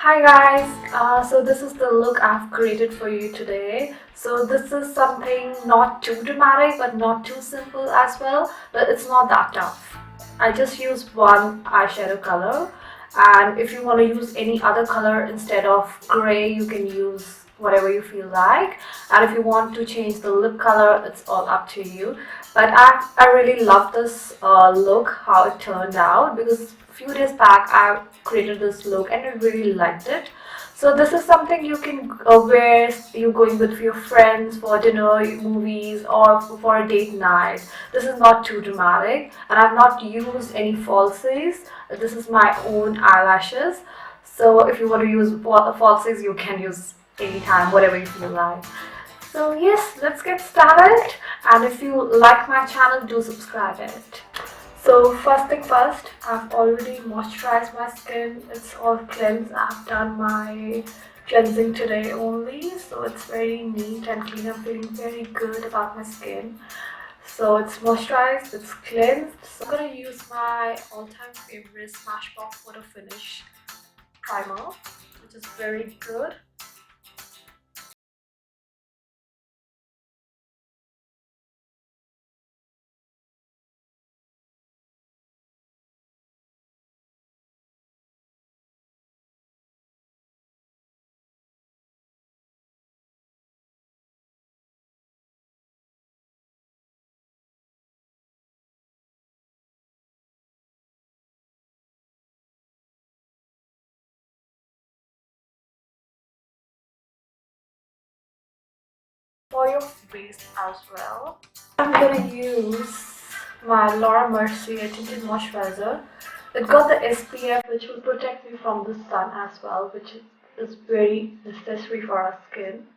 Hi guys, so this is the look I've created for you today. So this is something not too dramatic but not too simple as well, but it's not that tough. I just used one eyeshadow color, and if you want to use any other color instead of gray, you can use whatever you feel like. And if you want to change the lip color, it's all up to you. But I really love this look, how it turned out, because a few days back I created this look and I really liked it. So this is something you can wear you going with your friends for dinner, movies, or for a date night. This is not too dramatic, and I've not used any falsies. This is my own eyelashes. So if you want to use falsies, you can use anytime, whatever you feel like. So yes, let's get started. And if you like my channel, do subscribe it. So first thing first, I've already moisturized my skin. It's all cleansed. I've done my cleansing today only, so it's very neat and clean. I'm feeling very good about my skin. So it's moisturized, it's cleansed. So I'm gonna use my all-time favorite Smashbox Photo Finish primer, which is very good. For your base as well, I'm gonna use my Mercier tinted moisturizer. It got the SPF, which will protect me from the sun as well, which is very necessary for our skin.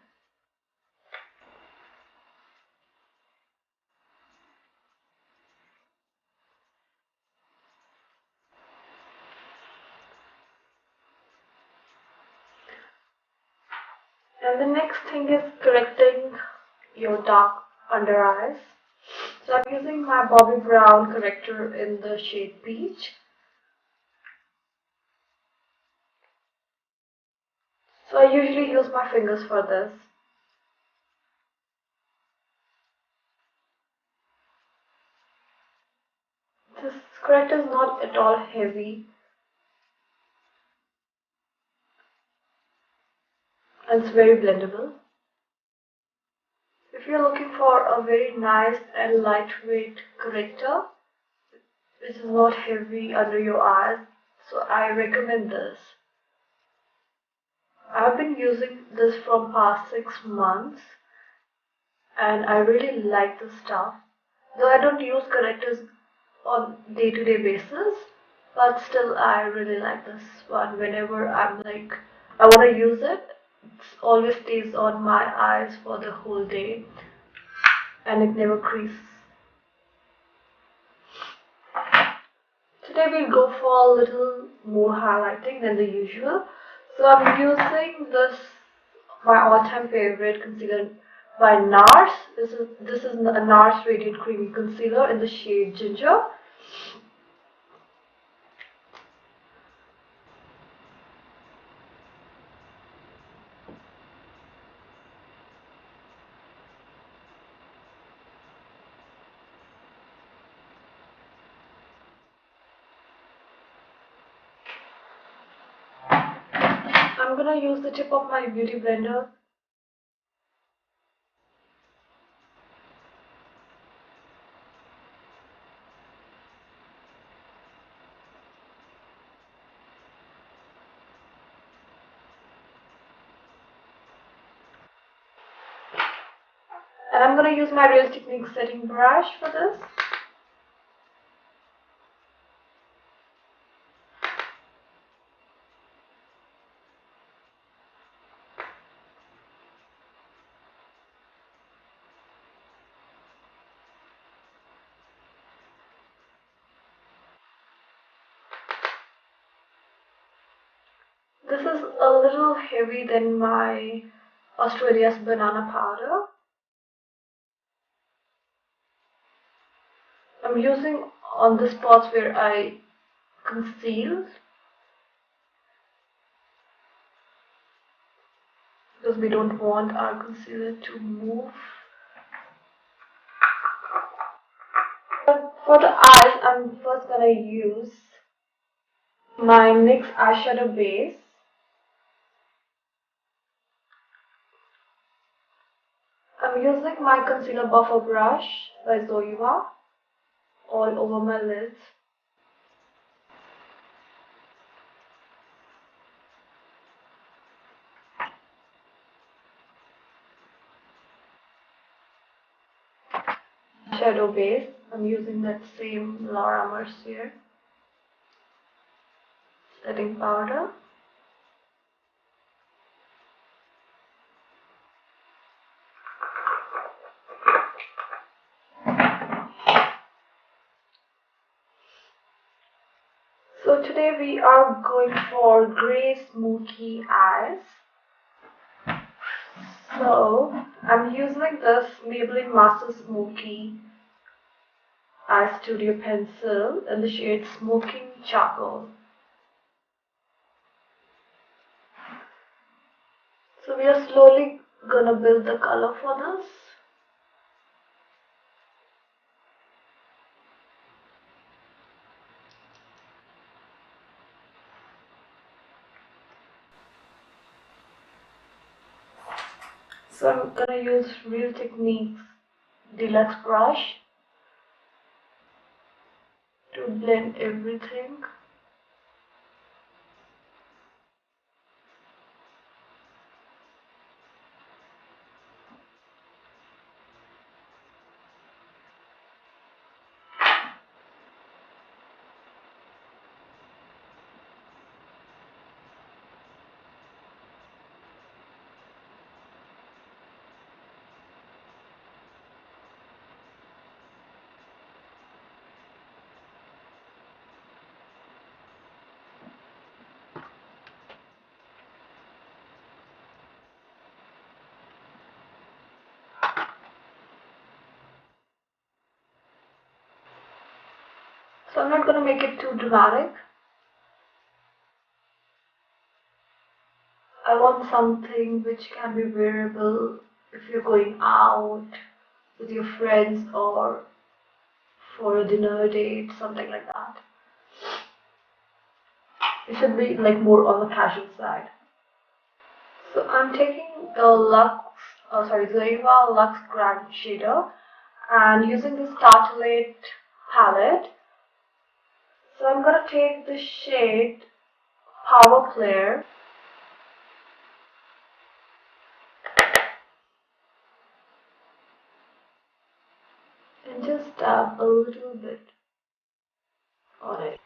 And the next thing is correcting your dark under eyes. So I'm using my Bobbi Brown corrector in the shade Peach. So I usually use my fingers for this. This corrector is not at all heavy and it's very blendable. If you're looking for a very nice and lightweight corrector, which is not heavy under your eyes, so I recommend this. I've been using this from past 6 months and I really like the stuff. Though I don't use correctors on day-to-day basis, but still I really like this one. Whenever I'm like, I want to use it, it always stays on my eyes for the whole day and it never creases. Today we'll go for a little more highlighting than the usual. So I'm using this, my all-time favorite concealer by Nars. This is a Nars Radiant Creamy Concealer in the shade Ginger. I'm gonna use the tip of my beauty blender. And I'm gonna use my Real Techniques setting brush for this. This is a little heavy than my Australia's banana powder. I'm using on the spots where I concealed. because we don't want our concealer to move. But for the eyes, I'm first gonna use my NYX eyeshadow base. I'm using my concealer buffer brush by Zoeva all over my lids. Shadow base, I'm using that same Laura Mercier setting powder. So today we are going for grey smoky eyes. So I'm using this Maybelline Master Smoky Eye Studio pencil in the shade Smoking Charcoal. So we are slowly gonna build the color for this. So I'm gonna use Real Techniques Deluxe brush to blend everything. So I'm not gonna make it too dramatic. I want something which can be wearable if you're going out with your friends or for a dinner date, something like that. It should be like more on the casual side. So I'm taking the Zoeva Luxe Grand Shader and using this Tartelette palette. So I'm gonna take the shade Power Clear and just dab a little bit on it.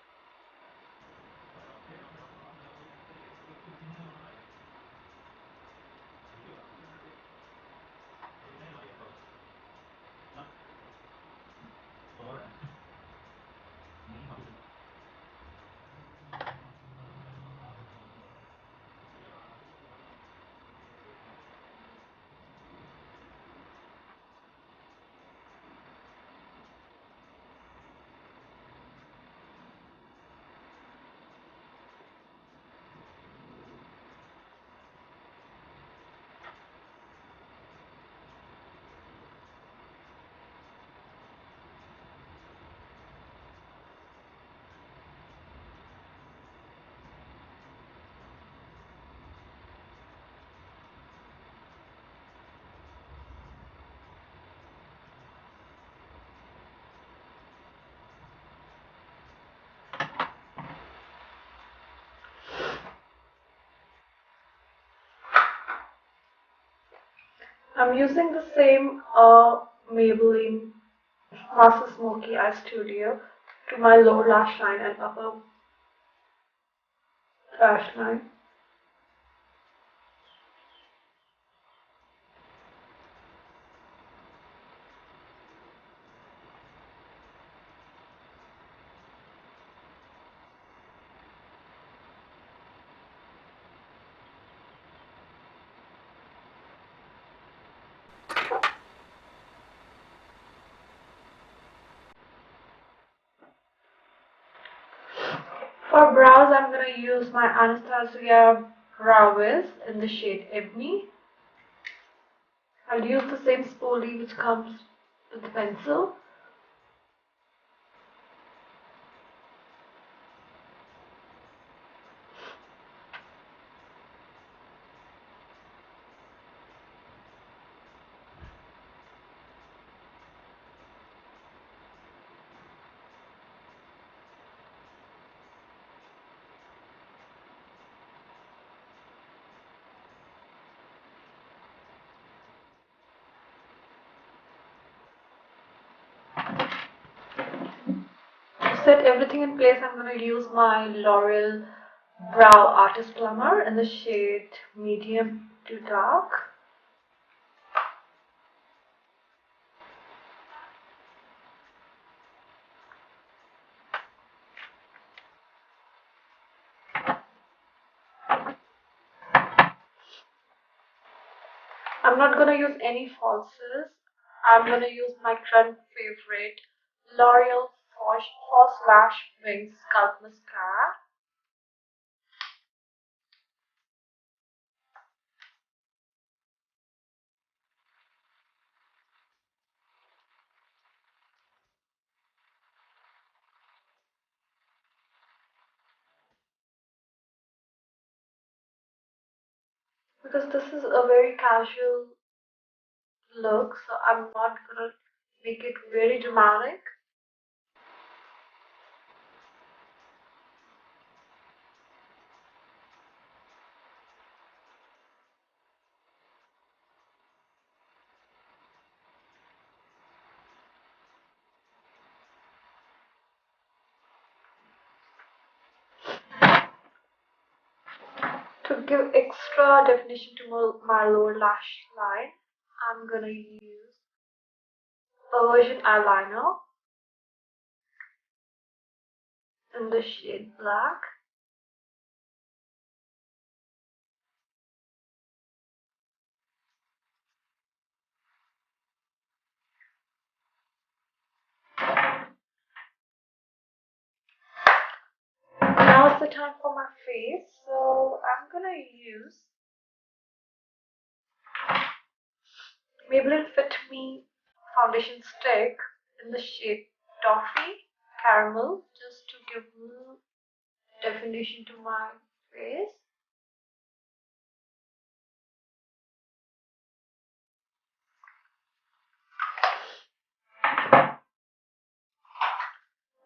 I'm using the same Maybelline Master Smoky Eye Studio to my lower lash line and upper lash line. For brows, I'm gonna use my Anastasia brow wiz in the shade Ebony. I'll use the same spoolie which comes with the pencil. To set everything in place, I'm going to use my L'Oreal Brow Artist Plumper in the shade medium to dark. I'm not going to use any falsies. I'm going to use my current favorite L'Oreal False Lash Wings Sculpt Mascara. Because this is a very casual look, so I'm not going to make it very dramatic. To give extra definition to my lower lash line, I'm gonna use perversion eyeliner in the shade black. Now it's the time for my face, so I'm gonna use Maybelline Fit Me foundation stick in the shade toffee caramel, just to give a little definition to my face.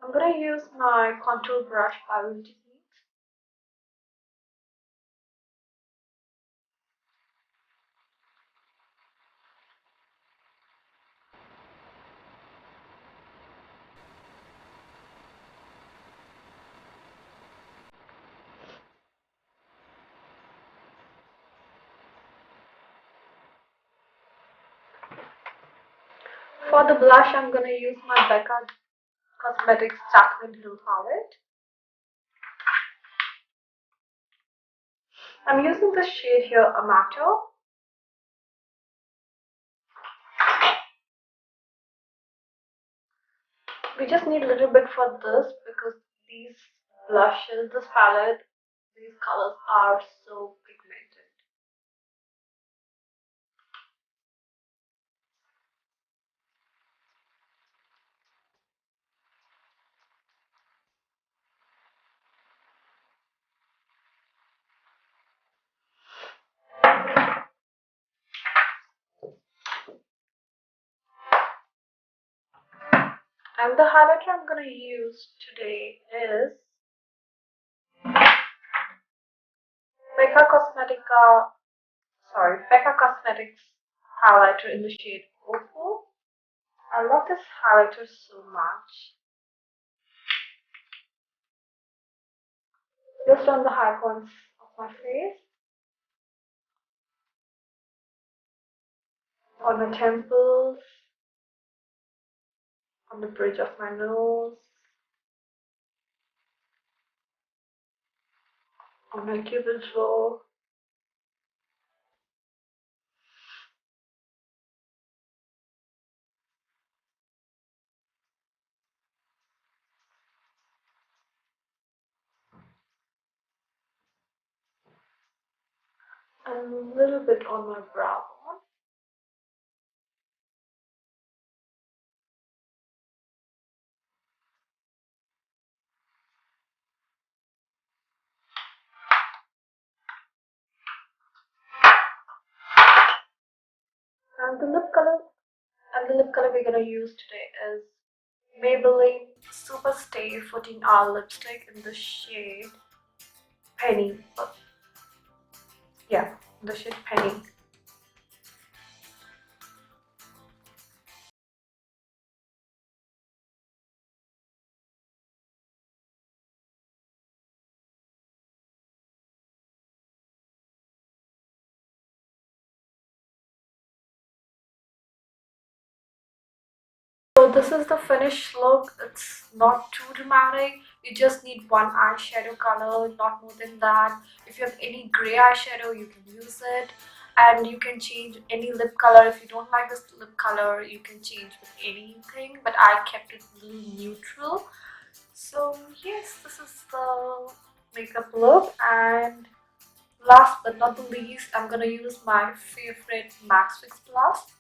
I'm gonna use my contour brush by Techniques. For the blush, I'm gonna use my Becca Cosmetics Jaclyn Hill palette. I'm using the shade hill-amaretto. We just need a little bit for this because these blushes, this palette, these colors are so pigmented. And the highlighter I'm gonna use today is Becca Becca Cosmetics highlighter in the shade Opal. I love this highlighter so much. Just on the high points of my face, on the temples, on the bridge of my nose, on my cupid's bow, and a little bit on my brow bone. And the lip color we're gonna use today is Maybelline Superstay 14-hour lipstick in the shade Penny. Yeah, the shade Penny. So this is the finished look. It's not too dramatic. You just need one eyeshadow color, not more than that. If you have any gray eyeshadow, you can use it. And you can change any lip color. If you don't like this lip color, you can change with anything. But I kept it a little neutral. So yes, this is the makeup look. And last but not the least, I'm gonna use my favorite Max Fix Plus.